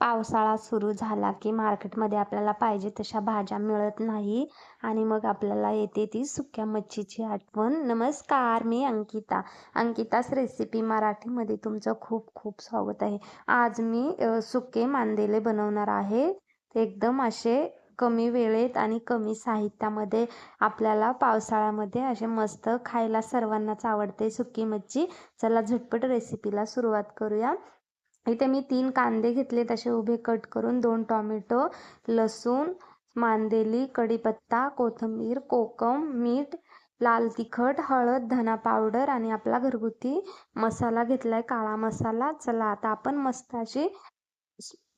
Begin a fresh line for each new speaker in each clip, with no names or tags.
पावसाळा सुरू झाला की मार्केटमध्ये आपल्याला पाहिजे तशा भाज्या मिळत नाही आणि मग आपल्याला येते ती सुक्या मच्छीची आठवण. नमस्कार, मी अंकिताच रेसिपी मराठीमध्ये तुमचं खूप खूप स्वागत आहे. आज मी सुके मांदेले बनवणार आहे. ते एकदम असे कमी वेळेत आणि कमी साहित्यामध्ये आपल्याला पावसाळ्यामध्ये असे मस्त खायला सर्वांनाच आवडते सुकी मच्छी. चला झटपट रेसिपीला सुरुवात करूया. इथे मी 3 कांदे घेतले तसे उभे कट करून, 2 टोमॅटो, लसूण, मांदेली, कढीपत्ता, कोथिंबीर, कोकम, मीठ, लाल तिखट, हळद, धना पावडर आणि आपला घरगुती मसाला घेतलाय, काळा मसाला. चला आता आपण मस्त अशी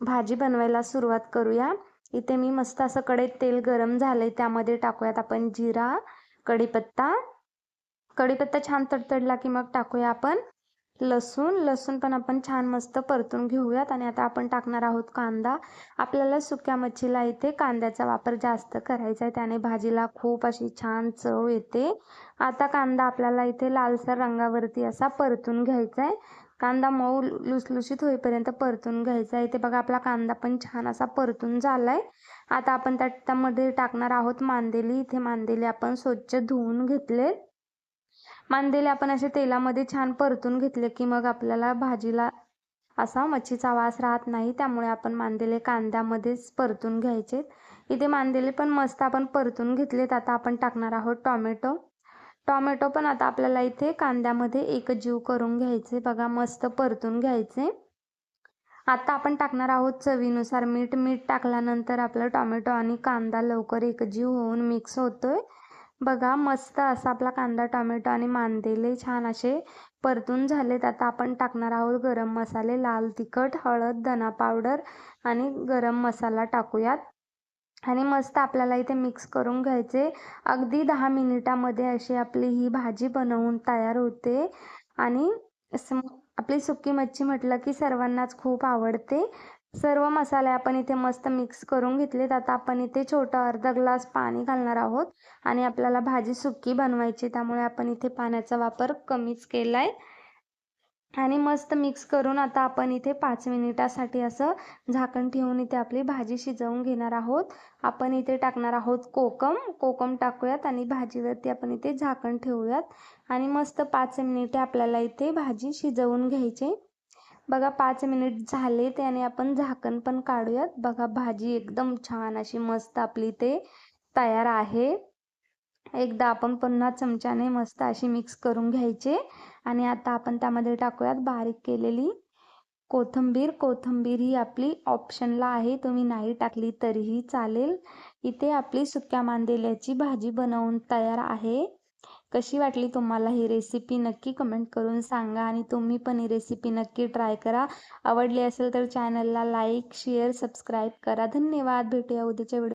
भाजी बनवायला सुरुवात करूया. इथे मी मस्त असं कढईत तेल गरम झालंय, त्यामध्ये टाकूयात आपण जिरा, कढीपत्ता. कढीपत्ता छान तडतडला की मग टाकूया आपण लसूण पण आपण छान मस्त परतून घेऊयात. आणि आता आपण टाकणार आहोत कांदा. आपल्याला सुक्या मच्छीला इथे कांद्याचा वापर जास्त करायचा आहे, त्याने भाजीला खूप अशी छान चव येते. आता कांदा आपल्याला इथे लालसर रंगावरती असा परतून घ्यायचा आहे. कांदा मऊ लुसलुशीत होईपर्यंत परतून घ्यायचा आहे. इथे बघा आपला कांदा पण छान असा परतून झालाय. आता आपण त्यामध्ये टाकणार आहोत मांदेली. इथे मांदेली आपण स्वच्छ धुवून घेतले. मांदेले आपण असे तेलामध्ये छान परतून घेतले की मग आपल्याला भाजीला असा मच्छीचा वास राहत नाही, त्यामुळे आपण मांदेले कांद्यामध्येच परतून घ्यायचे. इथे मांदेले पण मस्त आपण परतून घेतलेत. आता आपण टाकणार आहोत टोमॅटो. टोमॅटो पण आता आपल्याला इथे कांद्यामध्ये एकजीव करून घ्यायचे. बघा मस्त परतून घ्यायचे. आता आपण टाकणार आहोत चवीनुसार मीठ. मीठ टाकल्यानंतर आपला टोमॅटो आणि कांदा लवकर एकजीव होऊन मिक्स होतोय. बघा मस्त असा आपला कांदा, टोमॅटो आणि मांदेले छान असे परतून झालेत. आता आपण टाकणार आहोत गरम मसाले, लाल तिखट, हळद, धना पावडर आणि गरम मसाला टाकूयात. आणि मस्त आपल्याला इथे मिक्स करून घ्यायचे. अगदी 10 मिनिटामध्ये अशी आपली ही भाजी बनवून तयार होते. आणि आपली सुकी मच्छी म्हटलं की सर्वांनाच खूप आवडते. सर्व मसाले आपण इथे मस्त मिक्स करून घेतलेत. आता आपण इथे छोटा अर्धा ग्लास पाणी घालणार आहोत आणि आपल्याला भाजी सुकी बनवायची, त्यामुळे आपण इथे पाण्याचा वापर कमीच केलाय. आणि मस्त मिक्स करून आता आपण इथे 5 मिनिटासाठी असं झाकण ठेवून इथे आपली भाजी शिजवून घेणार आहोत. आपण इथे टाकणार आहोत कोकम टाकूयात आणि भाजीवरती आपण इथे झाकण ठेवूयात. आणि मस्त 5 मिनिटे आपल्याला इथे भाजी शिजवून घ्यायची. बघा 5 मिनिट झालेत आणि आपण झाकण पण काढूयात. बघा भाजी एकदम छान अशी मस्त आपली इथे तयार आहे. एकदा आपण पुन्हा चमच्याने मस्त अशी मिक्स करून घ्यायचे. आणि आता आपण त्यामध्ये टाकूयात बारीक केलेली कोथिंबीर. कोथिंबीर ही आपली ऑप्शनला आहे, तुम्ही नाही टाकली तरीही चालेल. इथे आपली सुक्या मांदेल्याची भाजी बनवून तयार आहे. कशी वाटली तुम्हाला ही रेसिपी नक्की कमेंट करून सांगा आणि तुम्ही पण ही रेसिपी नक्की ट्राय करा. आवडली असेल तर चॅनलला लाईक, शेअर, सबस्क्राईब करा. धन्यवाद. भेटूया उद्याच्या व्हिडिओ